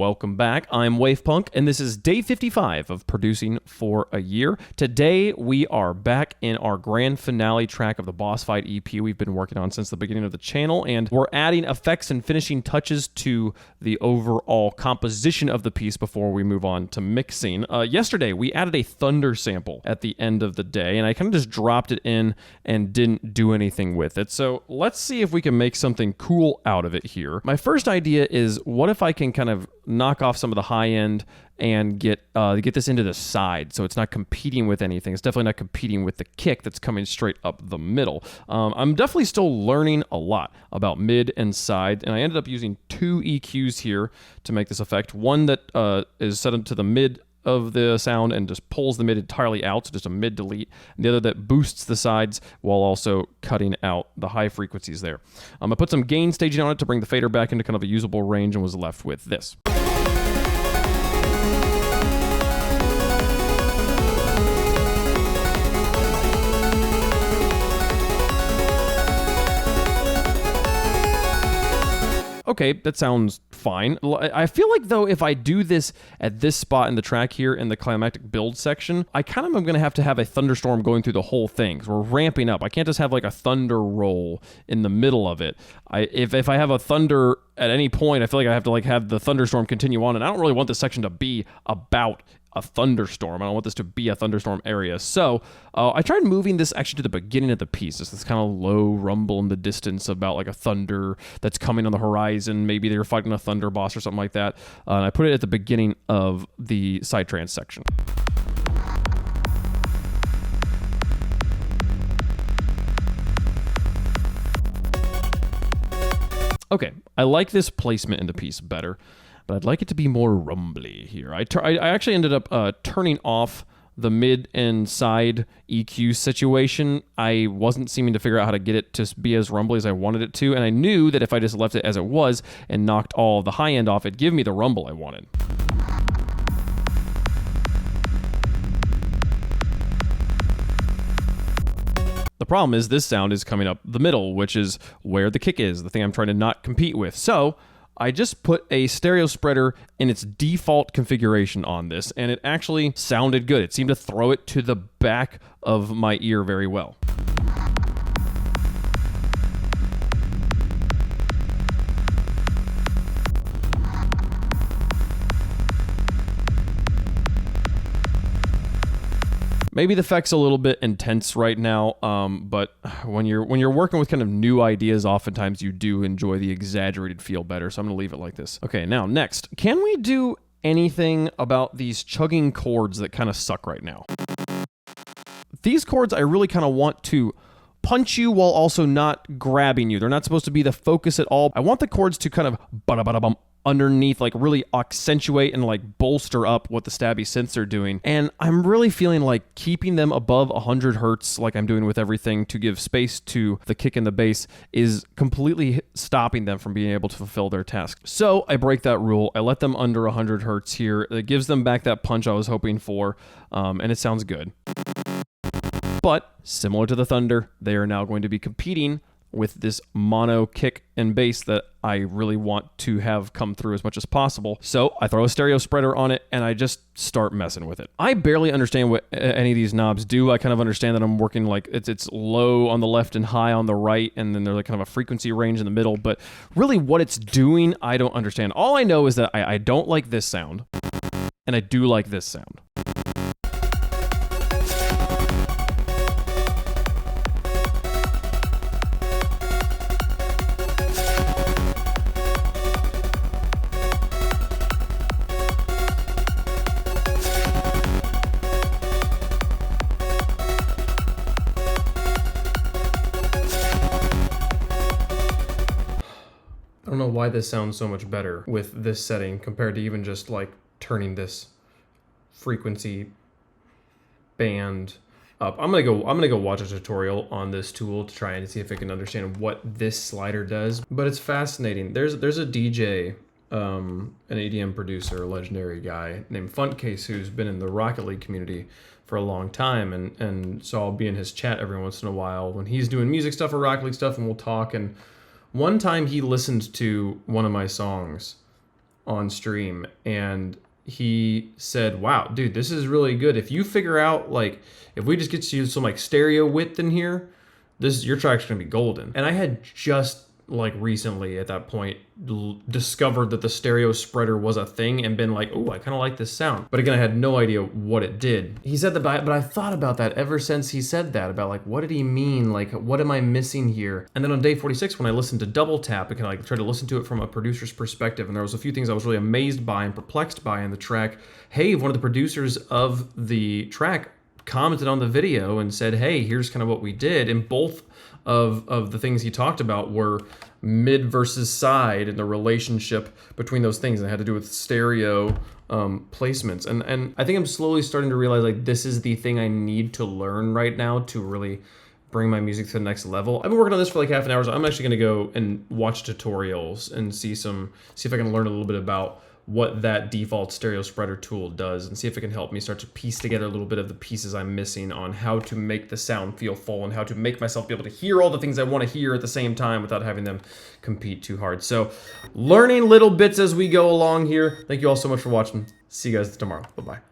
Welcome back. I'm Wavepunk, and this is day 55 of producing for a year. Today, we are back in our grand finale track of the boss fight EP we've been working on since the beginning of the channel, and we're adding effects and finishing touches to the overall composition of the piece before we move on to mixing. Yesterday, we added a thunder sample at the end of the day, and I kind of just dropped it in and didn't do anything with it. So let's see if we can make something cool out of it here. My first idea is, what if I can kind of knock off some of the high end and get this into the side so it's not competing with anything. It's definitely not competing with the kick that's coming straight up the middle. I'm definitely still learning a lot about mid and side, and I ended up using two EQs here to make this effect. One that is set into the mid of the sound and just pulls the mid entirely out, so just a mid delete, and the other that boosts the sides while also cutting out the high frequencies there. I put some gain staging on it to bring the fader back into kind of a usable range and was left with this. Okay, that sounds fine. I feel like, though, if I do this at this spot in the track here in the climactic build section, I kind of am going to have a thunderstorm going through the whole thing, because we're ramping up. I can't just have like a thunder roll in the middle of it. If I have a thunder at any point, I feel like I have to have the thunderstorm continue on, and I don't really want this section to be about a thunderstorm. I don't want this to be a thunderstorm area. So I tried moving this actually to the beginning of the piece. Just this kind of low rumble in the distance about like a thunder that's coming on the horizon. Maybe they were fighting a thunder boss or something like that. And I put it at the beginning of the psytrance section. Okay, I like this placement in the piece better, but I'd like it to be more rumbly here. I actually ended up turning off the mid and side EQ situation. I wasn't seeming to figure out how to get it to be as rumbly as I wanted it to, and I knew that if I just left it as it was and knocked all the high end off, it'd give me the rumble I wanted. The problem is this sound is coming up the middle, which is where the kick is, the thing I'm trying to not compete with. So I just put a stereo spreader in its default configuration on this, and it actually sounded good. It seemed to throw it to the back of my ear very well. Maybe the effect's a little bit intense right now, but when you're working with kind of new ideas, oftentimes you do enjoy the exaggerated feel better, so I'm going to leave it like this. Okay, now next, can we do anything about these chugging chords that kind of suck right now? These chords I really kind of want to punch you while also not grabbing you. They're not supposed to be the focus at all. I want the chords to kind of ba-da-ba-da-bum underneath, like really accentuate and like bolster up what the stabby synths are doing. And I'm really feeling like keeping them above 100 hertz, like I'm doing with everything, to give space to the kick and the bass, is completely stopping them from being able to fulfill their task. So I break that rule. I let them under 100 hertz here. It gives them back that punch I was hoping for, and it sounds good. But similar to the thunder, they are now going to be competing with this mono kick and bass that I really want to have come through as much as possible. So I throw a stereo spreader on it and I just start messing with it. I barely understand what any of these knobs do. I kind of understand that I'm working like it's low on the left and high on the right, and then there's like kind of a frequency range in the middle, but really what it's doing, I don't understand. All I know is that I don't like this sound, and I do like this sound. I don't know why this sounds so much better with this setting compared to even just like turning this frequency band up. I'm gonna go watch a tutorial on this tool to try and see if I can understand what this slider does. But it's fascinating. There's a DJ, an EDM producer, a legendary guy named Funtcase, who's been in the Rocket League community for a long time, and so I'll be in his chat every once in a while when he's doing music stuff or Rocket League stuff, and we'll talk. And one time he listened to one of my songs on stream, and he said, wow, dude, this is really good. If you figure out, like, if we just get to use some like stereo width in here, your track's gonna be golden. And I had just like recently at that point discovered that the stereo spreader was a thing and been like, oh, I kind of like this sound. But again, I had no idea what it did. He said that, but I thought about that ever since he said that, about like, what did he mean? Like, what am I missing here? And then on day 46, when I listened to Double Tap, I kind of like tried to listen to it from a producer's perspective, and there was a few things I was really amazed by and perplexed by in the track. Hey, one of the producers of the track commented on the video and said, hey, here's kind of what we did. And both of the things he talked about were mid versus side and the relationship between those things, and it had to do with stereo placements. And I think I'm slowly starting to realize, like, this is the thing I need to learn right now to really bring my music to the next level. I've been working on this for like half an hour, so I'm actually gonna go and watch tutorials and see if I can learn a little bit about what that default stereo spreader tool does, and see if it can help me start to piece together a little bit of the pieces I'm missing on how to make the sound feel full and how to make myself be able to hear all the things I want to hear at the same time without having them compete too hard. So learning little bits as we go along here. Thank you all so much for watching. See you guys tomorrow. Bye-bye.